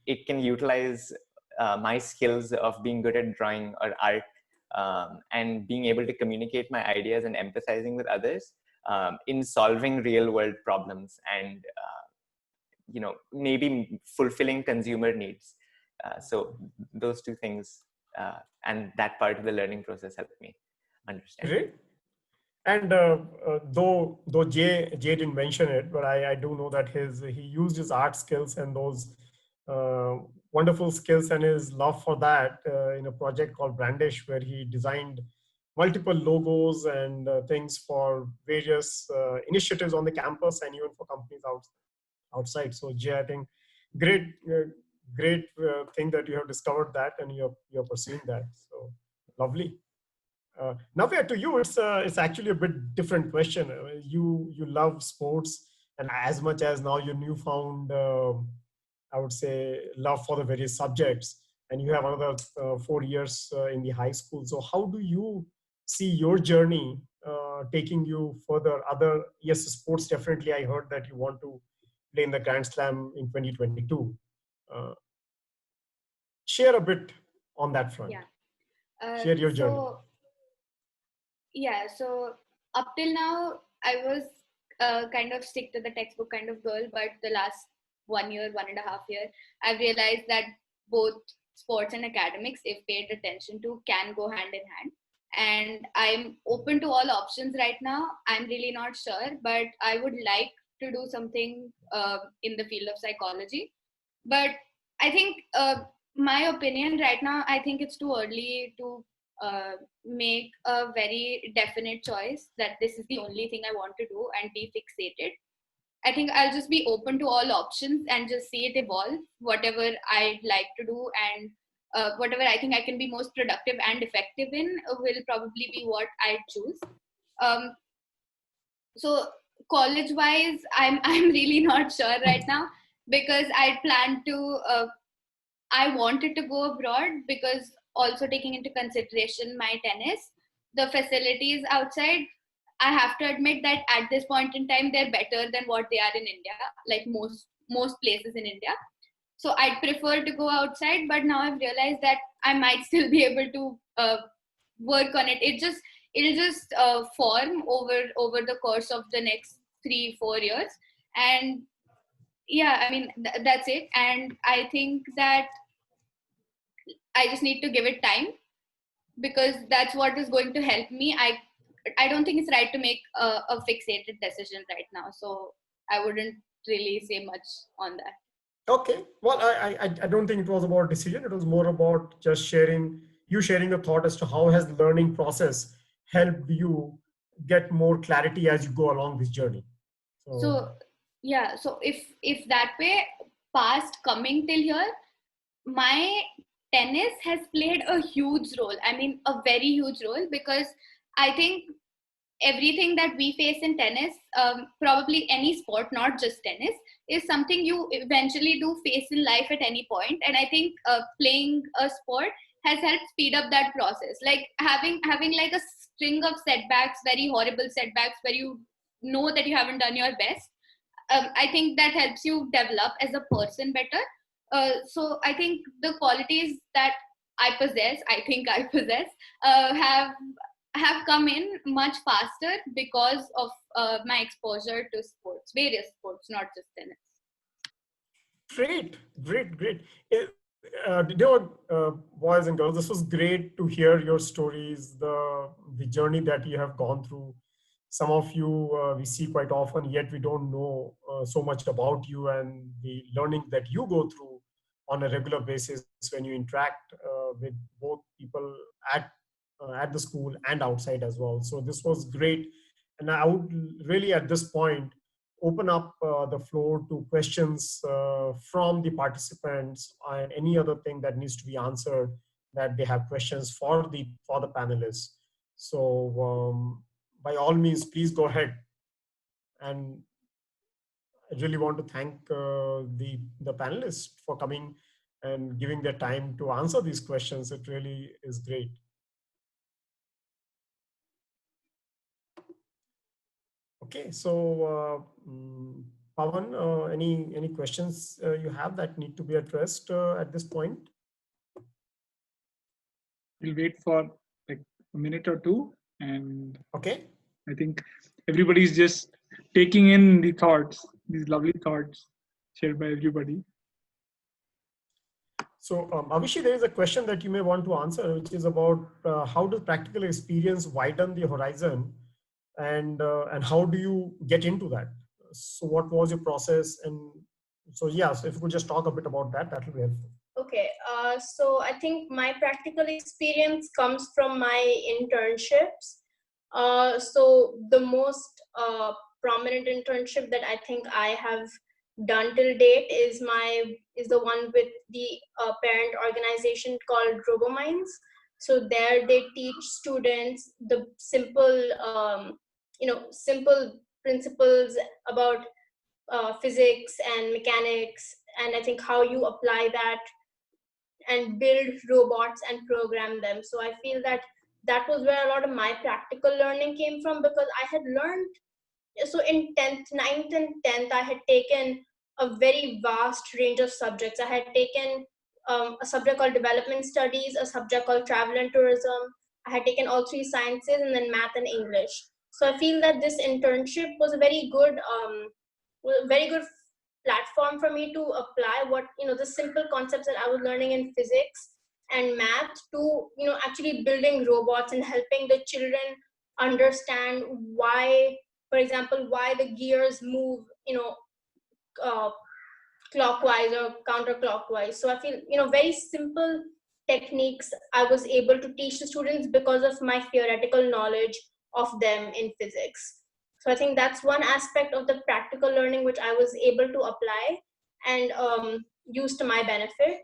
It can utilize my skills of being good at drawing or art, and being able to communicate my ideas and empathizing with others in solving real world problems, and maybe fulfilling consumer needs. So those two things, and that part of the learning process helped me understand. Great. And though Jay didn't mention it, but I do know that he used his art skills and those wonderful skills and his love for that in a project called Brandish, where he designed multiple logos and things for various initiatives on the campus and even for companies outside. So Jay, I think great thing that you have discovered that and you're pursuing that. So lovely. Navya, to you, it's actually a bit different question. You love sports, and as much as now your newfound, I would say, love for the various subjects, and you have another 4 years in the high school. So how do you see your journey taking you further? Yes, sports, definitely. I heard that you want to play in the Grand Slam in 2022. Share a bit on that front. Yeah. Share your journey. So up till now, I was kind of stick to the textbook kind of girl, but the last 1 year, 1.5 years, I've realized that both sports and academics, if paid attention to, can go hand in hand. and I'm open to all options right now. I'm really not sure, but I would like to do something in the field of psychology. But I think my opinion right now, I think it's too early to make a very definite choice that this is the only thing I want to do and be fixated. I think I'll just be open to all options and just see it evolve, whatever I'd like to do, and whatever I think I can be most productive and effective in will probably be what I choose. Um, so college wise, I'm really not sure right now, because I plan to I wanted to go abroad, because also taking into consideration my tennis, the facilities outside, I have to admit that at this point in time, they're better than what they are in India, like most places in India. So I'd prefer to go outside, but now I've realized that I might still be able to work on it. It'll just form over the course of the next 3-4 years, and yeah, I mean that's it. And I think that I just need to give it time, because that's what is going to help me. I don't think it's right to make a fixated decision right now, so I wouldn't really say much on that. Okay. Well, I don't think it was about decision. It was more about just sharing a thought as to how has the learning process helped you get more clarity as you go along this journey. So yeah, so if that way, past coming till here, my tennis has played a huge role. I mean, a very huge role, because I think everything that we face in tennis, probably any sport, not just tennis, is something you eventually do face in life at any point. And I think playing a sport has helped speed up that process. Like having like a string of setbacks, very horrible setbacks, where you know that you haven't done your best. I think that helps you develop as a person better. So I think the qualities that I think I possess, have come in much faster because of my exposure to sports, various sports, not just tennis. Great. Boys and girls, this was great to hear your stories, the journey that you have gone through. Some of you we see quite often, yet we don't know so much about you and the learning that you go through on a regular basis when you interact with both people at the school and outside as well. So this was great, and I would really at this point open up the floor to questions from the participants and any other thing that needs to be answered, that they have questions for the panelists. So by all means, please go ahead. And I really want to thank the panelists for coming and giving their time to answer these questions. It really is great. Okay, so Pawan, any questions you have that need to be addressed at this point? We'll wait for like a minute or two, and okay, I think everybody's just taking in the thoughts, these lovely thoughts shared by everybody. So Avishi, there is a question that you may want to answer, which is about how does practical experience widen the horizon, and how do you get into that? So what was your process? And so yeah, so if you could just talk a bit about that, that will be helpful. Okay, so I think my practical experience comes from my internships. So the most prominent internship that I think I have done till date is the one with the parent organization called RoboMinds. So there they teach students the simple simple principles about physics and mechanics, and I think how you apply that and build robots and program them. So I feel that that was where a lot of my practical learning came from, because I had learned, so in 9th and 10th, I had taken a very vast range of subjects. I had taken a subject called development studies, a subject called travel and tourism. I had taken all 3 sciences, and then math and English. So I feel that this internship was a very good platform for me to apply what, the simple concepts that I was learning in physics and math to, actually building robots and helping the children understand why, for example, why the gears move, clockwise or counterclockwise. So I feel, very simple techniques I was able to teach the students because of my theoretical knowledge of them in physics. So I think that's one aspect of the practical learning which I was able to apply and use to my benefit.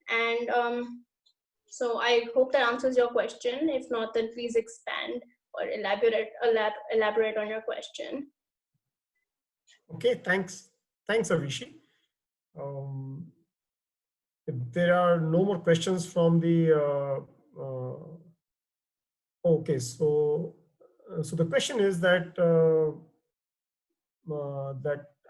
And so I hope that answers your question. If not, then please expand or elaborate on your question. Okay, thanks, Avishi. If there are no more questions from the okay, so the question is that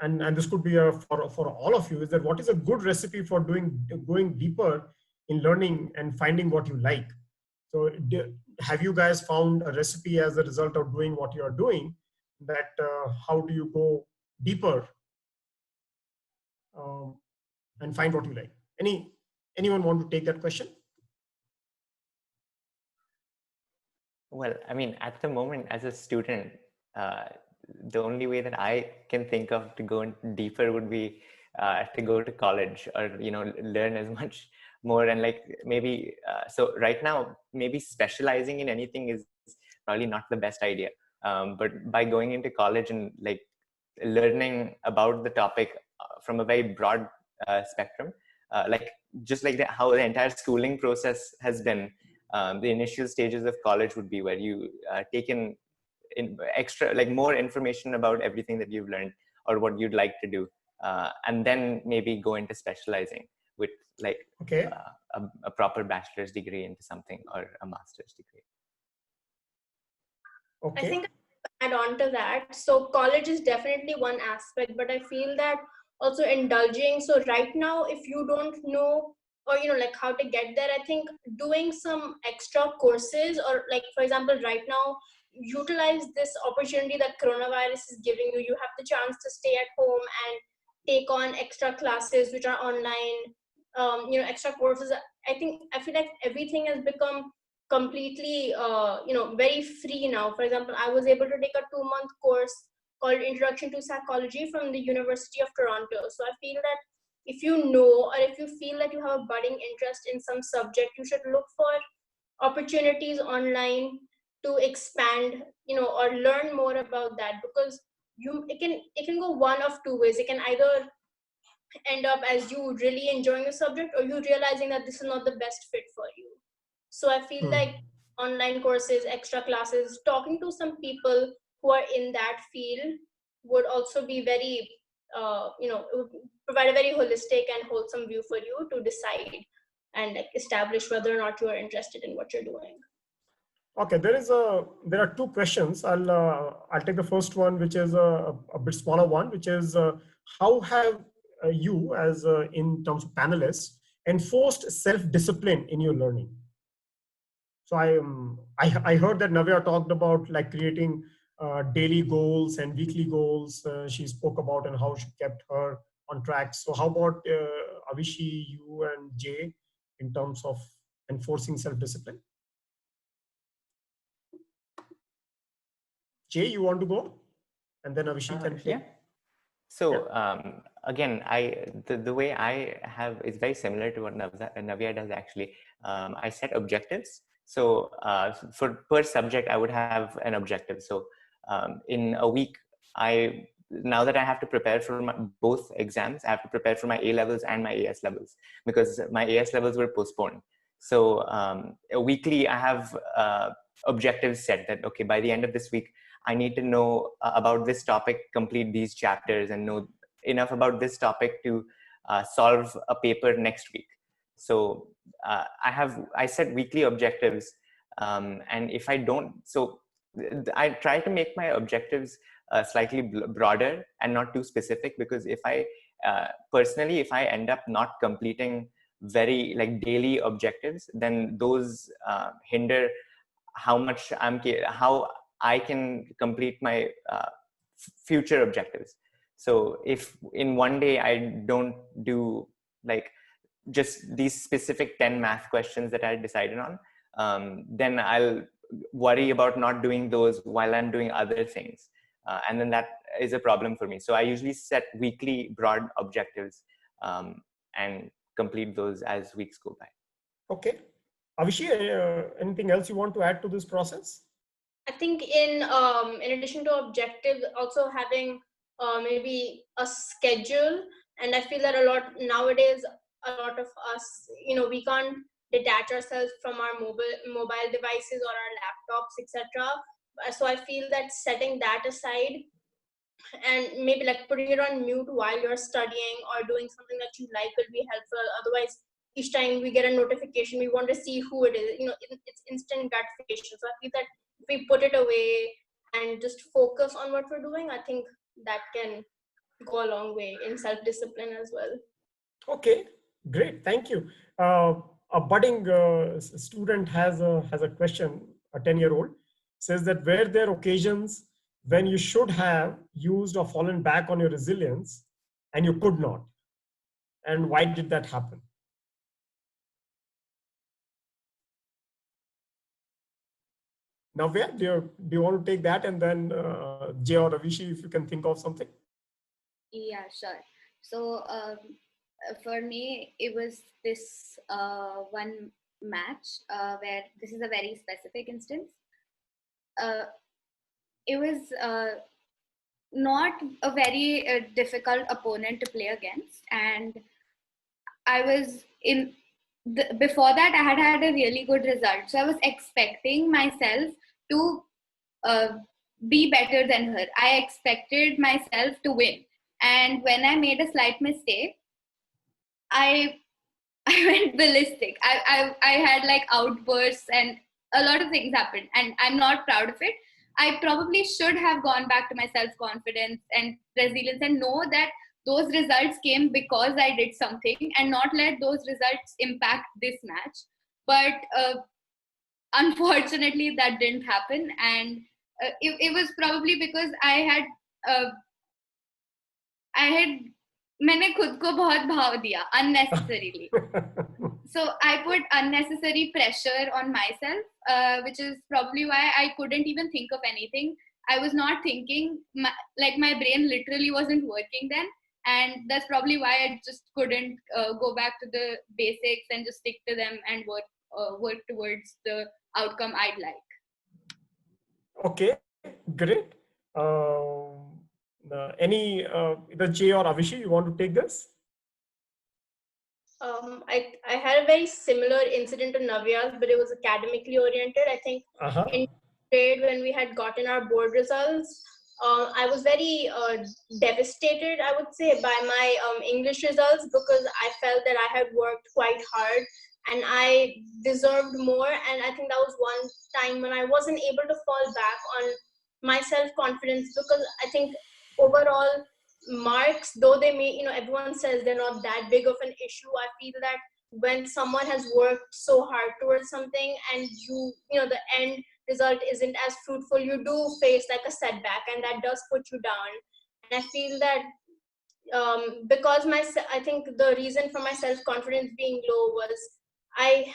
and this could be for all of you, is that what is a good recipe for going deeper in learning and finding what you like? So have you guys found a recipe as a result of doing what you are doing, that how do you go deeper and find what you like? Anyone want to take that question? Well, I mean, at the moment, as a student, the only way that I can think of to go deeper would be to go to college, or learn as much more, and like maybe so right now maybe specializing in anything is probably not the best idea. But by going into college and like learning about the topic from a very broad spectrum, like just like how the entire schooling process has been. The initial stages of college would be where you take in extra, like more information about everything that you've learned or what you'd like to do, and then maybe go into specializing with like a proper bachelor's degree into something, or a master's degree. Okay. I think add on to that. So college is definitely one aspect, but I feel that also indulging. So right now, if you don't know, or like how to get there, I think doing some extra courses, or like, for example, right now, utilize this opportunity that coronavirus is giving you. You have the chance to stay at home and take on extra classes which are online, extra courses. I feel like everything has become completely very free now. For example, I was able to take a 2-month course called Introduction to Psychology from the University of Toronto. So I feel that if you know, or if you feel that you have a budding interest in some subject, you should look for opportunities online to expand, or learn more about that, because it can go one of two ways. It can either end up as you really enjoying the subject, or you realizing that this is not the best fit for you. So I feel like online courses, extra classes, talking to some people who are in that field would also be very, it would provide a very holistic and wholesome view for you to decide and like establish whether or not you are interested in what you're doing. Okay, there are two questions. I'll take the first one, which is a bit smaller one, which is how have you, as in terms of panelists, enforced self-discipline in your learning? So I heard that Navya talked about like creating daily goals and weekly goals. She spoke about and how she kept her on track. So how about Avishi, you and Jay, in terms of enforcing self-discipline? Jay, you want to go? And then Avishi can take. Yeah. So again, the way I have is very similar to what Navya does actually. I set objectives. So for per subject, I would have an objective. So in a week, now that I have to prepare for both exams, I have to prepare for my A levels and my AS levels, because my AS levels were postponed. So weekly, I have objectives set that, okay, by the end of this week, I need to know about this topic, complete these chapters, and know enough about this topic to solve a paper next week. So I set weekly objectives, and if I don't, so I try to make my objectives slightly broader and not too specific, because if I personally, if I end up not completing very like daily objectives, then those hinder how I can complete my future objectives. So if in one day I don't do like just these specific 10 math questions that I decided on, then I'll worry about not doing those while I'm doing other things. And then that is a problem for me. So I usually set weekly broad objectives and complete those as weeks go by. Okay. Avishi, anything else you want to add to this process? I think in addition to objectives, also having maybe a schedule. And I feel that a lot nowadays, a lot of us, we can't detach ourselves from our mobile devices or our laptops, etc. So I feel that setting that aside and maybe like putting it on mute while you're studying or doing something that you like will be helpful. Otherwise, each time we get a notification, we want to see who it is. It's instant gratification. So I feel that if we put it away and just focus on what we're doing, I think that can go a long way in self-discipline as well. Okay, great, thank you. A budding student has a question. A 10-year-old says that, were there occasions when you should have used or fallen back on your resilience and you could not? And why did that happen? Navya, do you want to take that? And then Jay or Avishi, if you can think of something. Yeah, sure. So for me, it was this one match where this is a very specific instance. It was not a very difficult opponent to play against, and I was in before that I had a really good result, so I was expecting myself to be better than her. I expected myself to win, and when I made a slight mistake, I went ballistic. I had like outbursts and a lot of things happened, and I'm not proud of it. I probably should have gone back to my self-confidence and resilience and know that those results came because I did something, and not let those results impact this match. But unfortunately, that didn't happen, and it was probably because मैंने खुद को बहुत भाव दिया unnecessarily. So I put unnecessary pressure on myself, which is probably why I couldn't even think of anything. I was not thinking, my brain literally wasn't working then. And that's probably why I just couldn't go back to the basics and just stick to them and work towards the outcome I'd like. Okay, great. Either Jay or Avishi, you want to take this? I had a very similar incident to Navya's, but it was academically oriented. I think in grade when we had gotten our board results, I was very devastated, I would say, by my English results, because I felt that I had worked quite hard and I deserved more. And I think that was one time when I wasn't able to fall back on my self-confidence, because I think overall marks, though they may, everyone says they're not that big of an issue, I feel that when someone has worked so hard towards something and the end result isn't as fruitful, you do face like a setback, and that does put you down. And I feel that because I think the reason for my self-confidence being low was I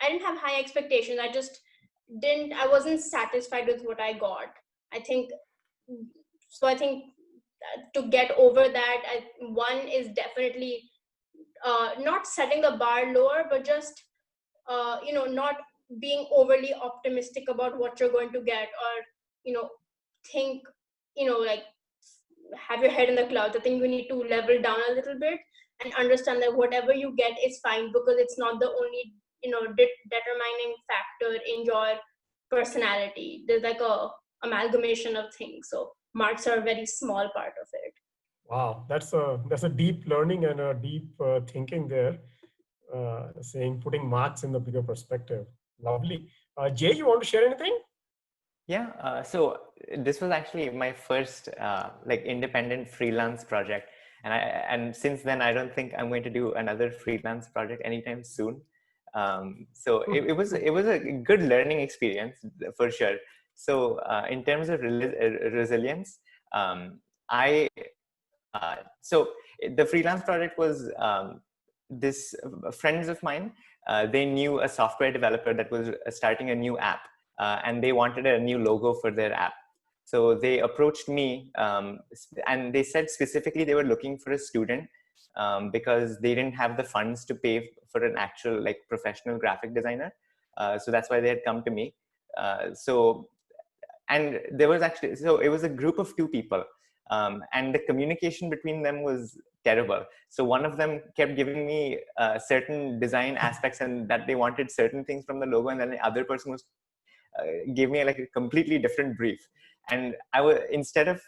didn't have high expectations. I wasn't satisfied with what I got. I think to get over that, one is definitely not setting the bar lower, but just not being overly optimistic about what you're going to get, or think like have your head in the clouds. I think you need to level down a little bit and understand that whatever you get is fine, because it's not the only determining factor in your personality. There's like a amalgamation of things, so marks are a very small part of it. Wow, that's a deep learning and a deep thinking there, putting marks in the bigger perspective. Lovely. Jay, you want to share anything? Yeah, so this was actually my first independent freelance project, and since then I don't think I'm going to do another freelance project anytime soon. So it was a good learning experience for sure. So in terms of resilience, so the freelance project was this friends of mine, they knew a software developer that was starting a new app, and they wanted a new logo for their app. So they approached me, and they said specifically they were looking for a student because they didn't have the funds to pay for an actual like professional graphic designer. So that's why they had come to me. And there was actually, so it was a group of 2 people, and the communication between them was terrible. So one of them kept giving me certain design aspects and that they wanted certain things from the logo, and then the other person was gave me like a completely different brief. And I was, instead of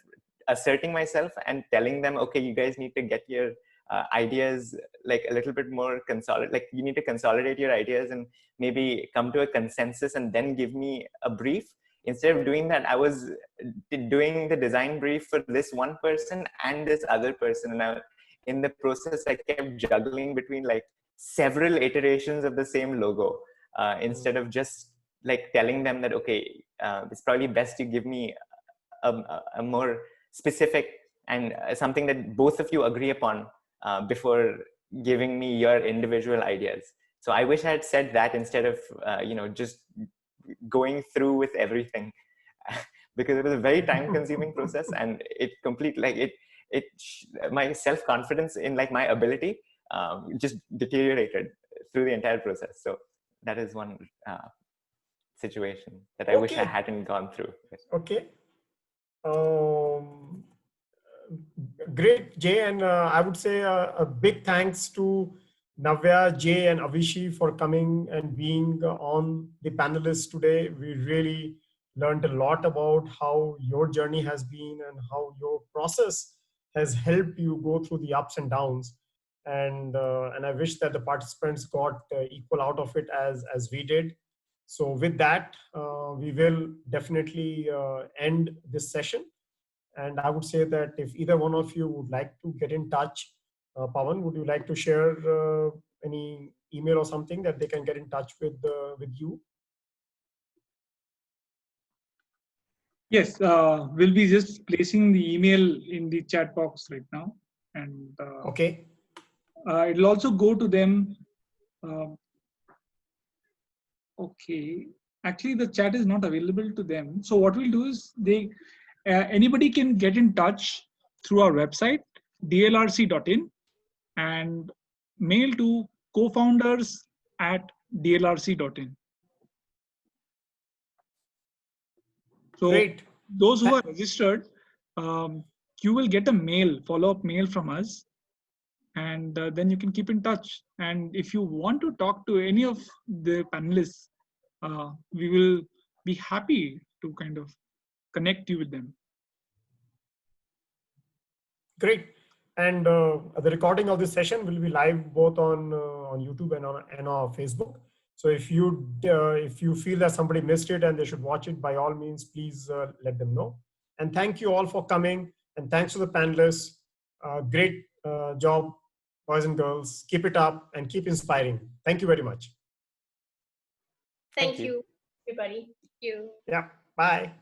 asserting myself and telling them, okay, you guys need to get your ideas like a little bit more like you need to consolidate your ideas and maybe come to a consensus and then give me a brief. Instead of doing that, I was doing the design brief for this one person and this other person. And in the process, I kept juggling between like several iterations of the same logo instead of just like telling them that, okay, it's probably best you give me a more specific and something that both of you agree upon before giving me your individual ideas. So I wish I had said that instead of, just going through with everything because it was a very time consuming process, and it my self-confidence in like my ability just deteriorated through the entire process. So that is one situation that I wish I hadn't gone through. Okay. Great, Jay. And I would say a big thanks to Navya, Jay, and Avishi for coming and being on the panelists today. We really learned a lot about how your journey has been and how your process has helped you go through the ups and downs. And I wish that the participants got equal out of it as we did. So with that, we will definitely end this session. And I would say that if either one of you would like to get in touch, Pawan, would you like to share any email or something that they can get in touch with you? Yes, we'll be just placing the email in the chat box right now. And okay. It'll also go to them. Okay, actually the chat is not available to them. So what we'll do is anybody can get in touch through our website, dlrc.in, and mail to cofounders@dlrc.in. So great. Those who are registered, you will get a mail, follow-up mail from us, and then you can keep in touch. And if you want to talk to any of the panelists, we will be happy to kind of connect you with them. Great. And the recording of this session will be live both on YouTube and on Facebook. So if you feel that somebody missed it and they should watch it, by all means, please let them know. And thank you all for coming. And thanks to the panelists. Great job, boys and girls. Keep it up and keep inspiring. Thank you very much. Thank you, everybody. Thank you. Yeah. Bye.